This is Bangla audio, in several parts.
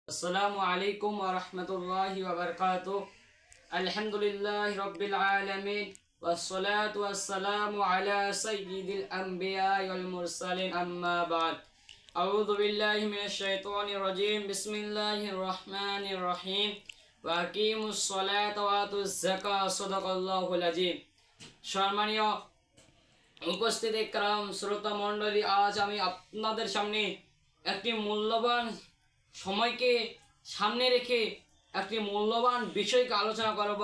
আসসালামু আলাইকুম ওয়া রাহমাতুল্লাহি ওয়া বারাকাতুহু। আলহামদুলিল্লাহি রাব্বিল আলামিন ওয়াসসালাতু ওয়াসসালামু আলা সাইয়্যিদিল আমবিয়া'i ওয়াল মুরসালিন আম্মা বা'দ। আউযু বিল্লাহি মিনাশ শাইতানির রাজীম। বিসমিল্লাহির রাহমানির রহিম। ওয়া আকিমুস সালাতা ওয়া আতুজ যাকাত। সাদাকাল্লাহুল আযীম। সম্মানীয় উপস্থিত একরাম শ্রোতা মণ্ডলী, আজ আমি আপনাদের সামনে একটি মূল্যবান সময়কে সামনে রেখে একটি মূল্যবান বিষয়কে আলোচনা করব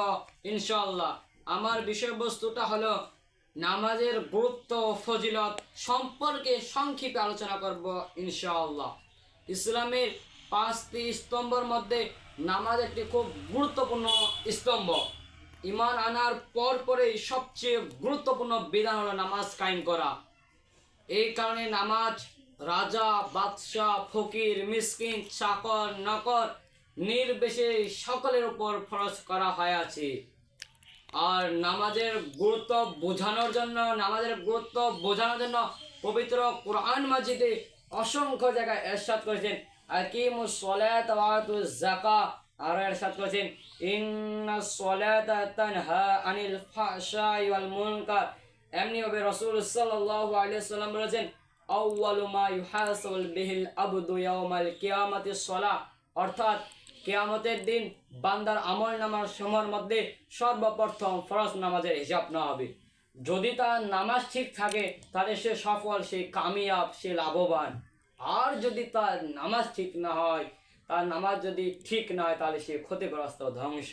ইনশাআল্লাহ। আমার বিষয়বস্তুটা হলো নামাজের গুরুত্ব ও ফজিলত সম্পর্কে সংক্ষেপে আলোচনা করব ইনশাআল্লাহ। ইসলামের 5টি স্তম্ভের মধ্যে নামাজ একটি খুব গুরুত্বপূর্ণ স্তম্ভ। ঈমান আনার পরেই সবচেয়ে গুরুত্বপূর্ণ বিধান হলো নামাজ কায়েম করা। এই কারণে নামাজ রাজা, বাদশাহ, ফকির, মিসকিন, চাকর, নকর নির্বিশেষে সকলের উপর ফরজ করা হয়েছে। আর নামাজের গুরুত্ব বোঝানোর জন্য পবিত্র কোরআন মাজিদে অসংখ্য জায়গায় ইরশাদ করেছেন আকিমুস সালাতা ওয়া আতুজ যাকাত। আর ইরশাদ করেছেন ইন্নাস সালাতা তানহা আনিল ফাহশাই ওয়াল মুনকার। এমনি ভাবে রাসূল সাল্লাল্লাহু আলাইহি ওয়াসাল্লাম বলেছেন আউয়ালু মা ইউহাসাবুল বিহিল আবদু ইয়াউমাল কিয়ামাতিস সালাহ। অর্থাৎ কিয়ামতের দিন বান্দার আমলনামার সময়ের মধ্যে সর্বপ্রথম ফরজ নামাজের হিসাব নেওয়া হবে। যদি তার নামাজ ঠিক থাকে তাহলে সে সফল, সে কামিয়াব, সে লাভবান। আর যদি তার নামাজ ঠিক না হয়, তার নামাজ যদি ঠিক না হয় তাহলে সে ক্ষতিগ্রস্ত, ধ্বংস।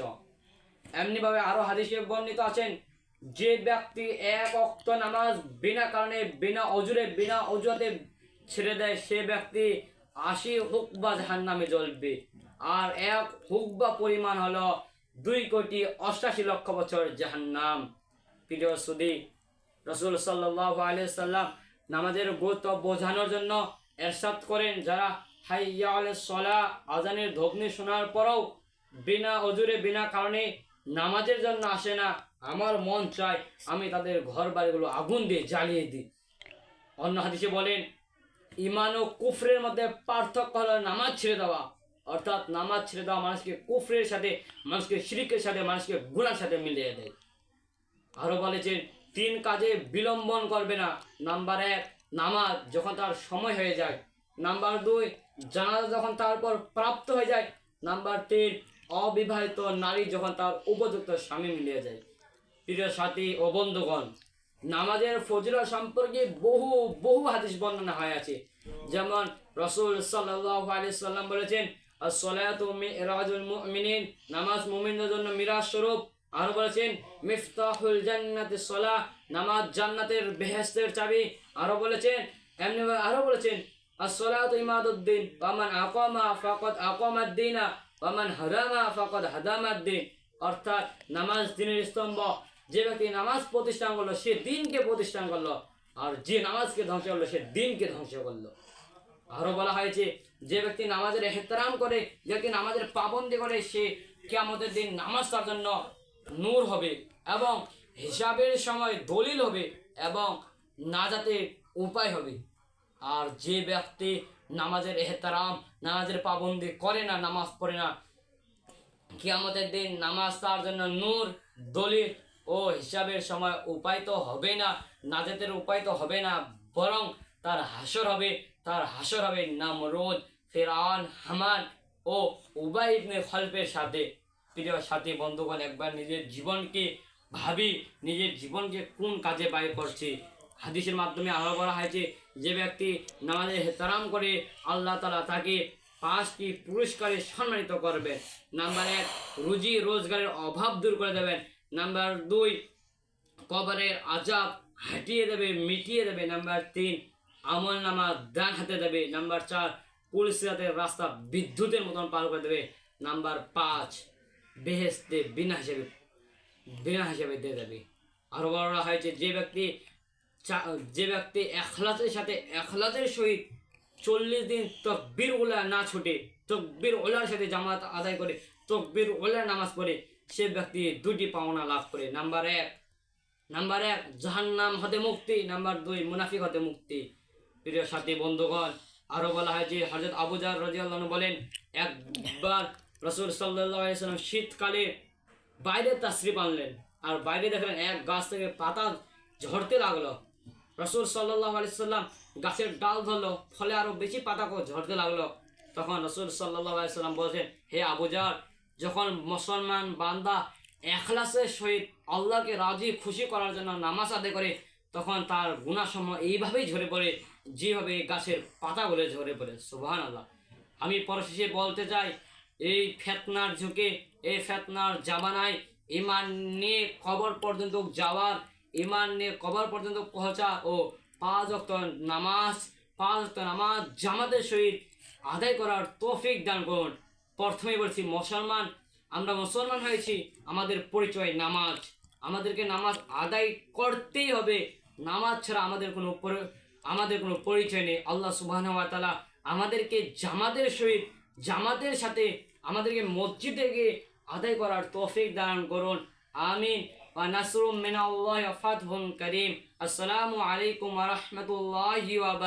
এমনিভাবে আরো হাদিসে বর্ণিত আছেন যে ব্যক্তি এক ওয়াক্ত নামাজ বিনা কারণে, বিনা অজুহাতে ছেড়ে দেয়, সে ব্যক্তি 80 হুকবা জাহান্নামে জ্বলবে। আর এক হুকবা পরিমাণ হলো 2,88,00,000 বছর জাহান্নাম। প্রিয় সুদী, রাসূল সাল্লাল্লাহু আলাইহি সাল্লাম নামাজের গুরুত্ব বোঝানোর জন্য ইরশাদ করেন, যারা হাইয়া আলাস সালাহ আযানের ধ্বনি শোনার পরেও বিনা অজুরে, বিনা কারণে নামাজের জন্য আসে না, আমার মন চায় আমি তাদের ঘর বাড়িগুলো আগুন দিয়ে জ্বালিয়ে দিই। অন্য হাদিসে বলেন ঈমান ও কুফরের মধ্যে পার্থক্য হলো নামাজ ছেড়ে দেওয়া। অর্থাৎ নামাজ ছেড়ে দেওয়া মানুষকে কুফরের সাথে, মানুষকে শিরকের সাথে, মানুষকে গুনাহের সাথে মিলিয়ে দেয়। আরো বলেছেন 3 কাজে বিলম্বন করবে না। নাম্বার 1 নামাজ যখন তার সময় হয়ে যায়। নাম্বার 2 জানাজা যখন তারপর প্রাপ্ত হয়ে যায়। নাম্বার 3 অবিবাহিত নারী যখন তার উপযুক্ত স্বামী মিলিয়ে যায়। প্রিয় সাথী ও বন্ধুগণ, নামাজের ফজিলত সম্পর্কে বহু বহু হাদিস বর্ণনা হয়ে আছে। যেমন রাসূল সাল্লাল্লাহু আলাইহি সাল্লাম বলেছেন আস-সালাতু মিরাজুল মুমিনিন, নামাজ মুমিনদের জন্য মিরাজ স্বরূপ। আরো বলেছেন মিফতাহুল জান্নাতিস সালাহ, নামাজ জান্নাতের বেহেশতের চাবি। আরো বলেছেন as-salatu imaduddin wa man aqama faqad aqamaad-din wa man hadama faqad hadama-ad-din। অর্থাৎ নামাজ দ্বীনের স্তম্ভ। যে ব্যক্তি নামাজ প্রতিষ্ঠা করলো সে দ্বীনকে প্রতিষ্ঠা করলো, আর যে নামাজকে ধ্বংস করলো সে দ্বীনকে ধ্বংস করলো। আরো বলা হয়েছে যে ব্যক্তি নামাজের ইহতিরাম করে, যে ব্যক্তি নামাজের পাবন্দি করে, সে কিয়ামতের দিন নামাজ তার জন্য নূর হবে এবং হিসাবের সময় দলিল হবে এবং নাজাতের উপায় হবে। আর যে ব্যক্তি নামাজের ইহতিরাম, নামাজের পাবন্দি করে না, নামাজ পড়ে না, কিয়ামতের দিন নামাজ তার জন্য নূর, দলিল ও হিসাবের সময় উপায় তো হবে না, নাজাতের উপায় তো হবে না, বরং তার হাসর হবে নামরুদ, ফিরআউন, হামান ও উবাই ইবনে খালফের সাথে। প্রিয় সাথী বন্ধুগণ, একবার নিজের জীবনকে কোন কাজে ব্যয় করছি। হাদিসের মাধ্যমে আরো বলা হয়েছে যে ব্যক্তি নামাজের ইহতিরাম করে আল্লাহ তাআলা তাকে 5টি পুরস্কারে সম্মানিত করবেন। নাম্বার 1 রুজি রোজগারের অভাব দূর করে দেবেন। নাম্বার 2 কবরের আযাব মিটিয়ে দেবে। নাম্বার 3 আমলনামা ডান হাতে দেবে। নাম্বার 4 পুলিশের রাস্তা বিদ্যুতের মতন পার করে দেবে। নাম্বার 5 বেহেশতে বিনা হিসেবে দিয়ে দেবে। আরো বলা হয়েছে যে ব্যক্তি এখলাসের সহিত 40 দিন তাকবীর উলা না ছুটে, তাকবীর উলার সাথে জামাত আদায় করে, তাকবীর উলা নামাজ পড়ে, সে ব্যক্তি 2টি পাওনা লাভ করে। নাম্বার 1 জাহান্নাম হতে মুক্তি। নাম্বার 2 মুনাফিক হতে মুক্তি। প্রিয় সাথী বন্ধুগণ, আরো বলা হয় যে হযরত আবু যর রাদিয়াল্লাহু আনহু বলেন, একবার রাসূল সাল্লাল্লাহু আলাইহি সাল্লাম শীতকালে বাইরে তাশরিফ আনলেন, আর বাইরে দেখলেন এক গাছ থেকে পাতা ঝরতে লাগলো। রাসূল সাল্লাল্লাহু আলাইহি সাল্লাম গাছের ডাল ধরলো, ফলে আরো বেশি পাতা ঝরতে লাগলো। তখন রাসূল সাল্লাল্লাহু আলাইহি সাল্লাম বলছেন, হে আবু যর, যখন মুসলমান বান্দা এখলাসের সহিত আল্লাহকে রাজি খুশি করার জন্য নামাজ আদায় করে, তখন তার গুনাহসমূহ এইভাবেই ঝরে পড়ে যেভাবে গাছের পাতাগুলো ঝরে পড়ে। সুবহানাল্লাহ। আমি পরিশেষে বলতে চাই, এই ফিতনার যুগে, এই ফিতনার জামানায় ঈমান নিয়ে কবর পর্যন্ত যাওয়ার, ঈমান নিয়ে কবর পর্যন্ত পৌঁছা ও পাঁচ ওয়াক্ত নামাজ জামাতের সহিত আদায় করার তৌফিক দান করুন। প্রথমেই বলছি, আমরা মুসলমান হয়েছি, আমাদের পরিচয় নামাজ। আমাদেরকে নামাজ আদায় করতেই হবে। নামাজ ছাড়া আমাদের কোনো পরিচয় নেই। আল্লাহ সুবহানাহু ওয়া তাআলা আমাদেরকে জামাতের সাথে আমাদেরকে মসজিদে গিয়ে আদায় করার তৌফিক দান করুন। আমিন। ওয়া নাসরুম মিনাল্লাহি ওয়া ফাতহুন কারীম। আসসালামু আলাইকুম ওয়া রাহমাতুল্লাহি ওয়া বারাকাতুহু।